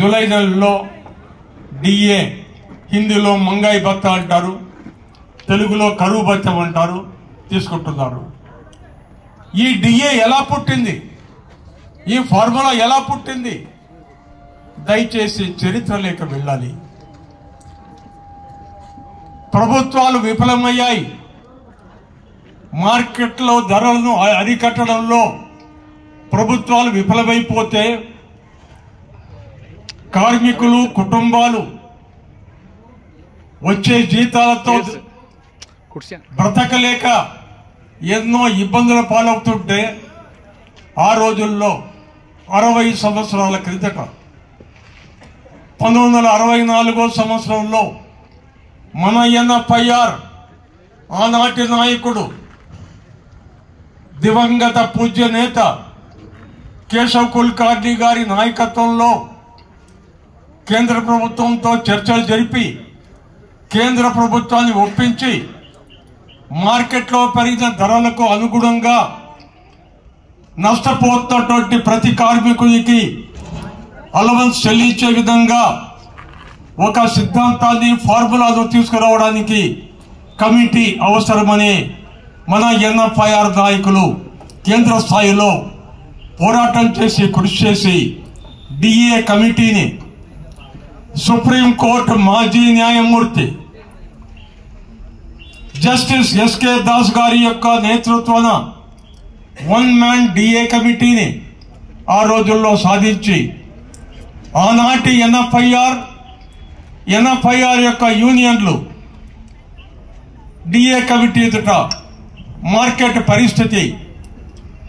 July నెలలో DA, హిందీలో మంగాయి భత్త అంటారు, తెలుగులో కరువు భత్యం అంటారు, తీసుకుంటున్నారు. ఈ డిఏ ఎలా పుట్టింది, ఈ ఫార్ములా ఎలా పుట్టింది? దయచేసి చరిత్రలోకి వెళ్ళాలి. ప్రభుత్వాలు విఫలమయ్యాయి. మార్కెట్లో ధరలను అరికట్టడంలో ప్రభుత్వాలు విఫలమైపోతే కార్మికులు, కుటుంబాలు వచ్చే జీతాలతో బ్రతకలేక ఎన్నో ఇబ్బందుల పాలవుతుంటే ఆ రోజుల్లో 60 సంవత్సరాల క్రిందట 1964 సంవత్సరంలో మన ఎన్ఎఫ్ఐఆర్ ఆనాటి నాయకుడు దివంగత పూజ్య నేత కేశవ్ కుల్కర్ణి గారి నాయకత్వంలో కేంద్ర ప్రభుత్వంతో చర్చలు జరిపి కేంద్ర ప్రభుత్వాన్ని ఒప్పించి మార్కెట్లో పెరిగిన ధరలకు అనుగుణంగా నష్టపోతున్నటువంటి ప్రతి కార్మికునికి అలవెన్స్ చెల్లించే విధంగా ఒక సిద్ధాంతాన్ని, ఫార్ములాను తీసుకురావడానికి కమిటీ అవసరమని మన ఎన్ఎఫ్ఐఆర్ నాయకులు కేంద్ర స్థాయిలో పోరాటం చేసి కృషి చేసి డిఏ కమిటీని సుప్రీంకోర్టు మాజీ న్యాయమూర్తి జస్టిస్ ఎస్కే దాస్ గారి యొక్క నేతృత్వాన 1 మ్యాన్ డిఏ కమిటీని ఆ రోజుల్లో సాధించి ఆనాటి ఎన్ఎఫ్ఐఆర్ యొక్క యూనియన్లు డిఏ కమిటీ ఎదుట మార్కెట్ పరిస్థితి,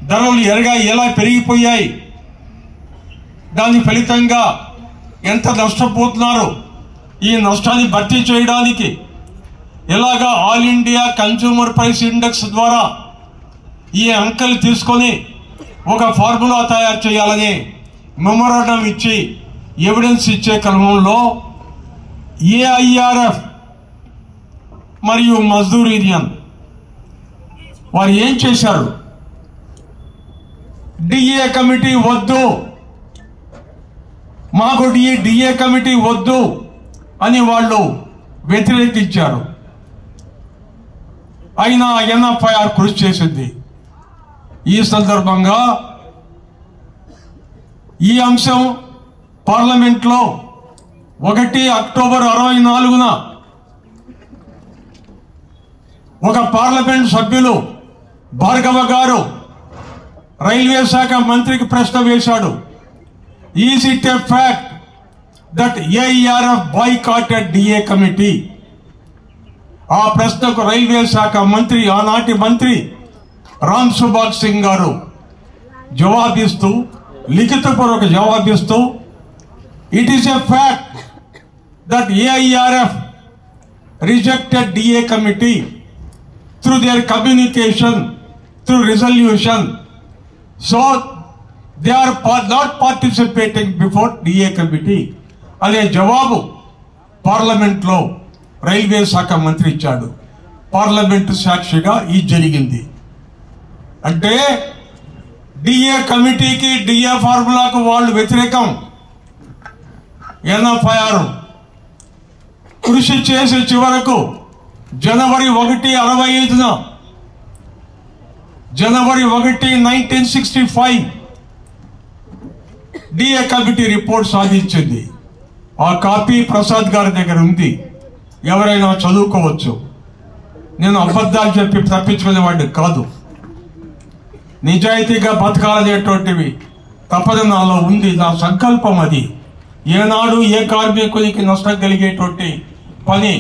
ధరలు ఎలా పెరిగిపోయాయి, దాని ఫలితంగా ఎంత నష్టపోతున్నారు, ఈ నష్టాన్ని భర్తీ చేయడానికి ఎలాగా all India consumer price index ద్వారా ఈ అంకెలు తీసుకొని ఒక ఫార్ములా తయారు చేయాలని మెమోరాండం ఇచ్చి ఎవిడెన్స్ ఇచ్చే క్రమంలో ఏఐఆర్ఎఫ్ మరియు మజ్దూర్ యూనియన్ వారు ఏం చేశారు? డిఏ కమిటీ వద్దు, మాకు డిఏ కమిటీ వద్దు అని వాళ్ళు వ్యతిరేకించారు. అయినా ఎన్ఎఫ్ఐఆర్ కృషి చేసింది. ఈ సందర్భంగా ఈ అంశం పార్లమెంట్లో 1 అక్టోబర్ 64న ఒక పార్లమెంట్ సభ్యులు భార్గవ గారు రైల్వే శాఖ మంత్రికి ప్రశ్న వేశాడు. Is it a fact that AIRF boycotted DA committee? ఆ ప్రశ్నకు రైల్వే శాఖ మంత్రి, ఆనాటి మంత్రి రామ్ సుభాగ్ సింగ్ గారు జవాబిస్తూ, లిఖితపూర్వక జవాబిస్తూ, it is a fact that AIRF rejected DA committee through their communication, through resolution, so they are not participating before DA committee అనే జవాబు పార్లమెంట్లో రైల్వే శాఖ మంత్రి ఇచ్చాడు. పార్లమెంటు సాక్షిగా ఇది జరిగింది. అంటే డిఏ కమిటీకి, డిఏ ఫార్ములాకు వాళ్ళు వ్యతిరేకం. ఎన్ఎఫ్ఐఆర్ కృషి చేసి చివరకు జనవరి 1, 65న జనవరి 1, 1965 డిఏ కమిటీ రిపోర్ట్ సాధించింది. ఆ కాపీ ప్రసాద్ గారి దగ్గర ఉంది, ఎవరైనా చదువుకోవచ్చు. నేను అబద్ధాలు చెప్పి తప్పించుకునేవాడిని కాదు. నిజాయితీగా బతకాలనేటువంటివి తపన నాలో ఉంది, నా సంకల్పం అది. ఏనాడు ఏ కార్మికునికి నష్టం కలిగేటువంటి పని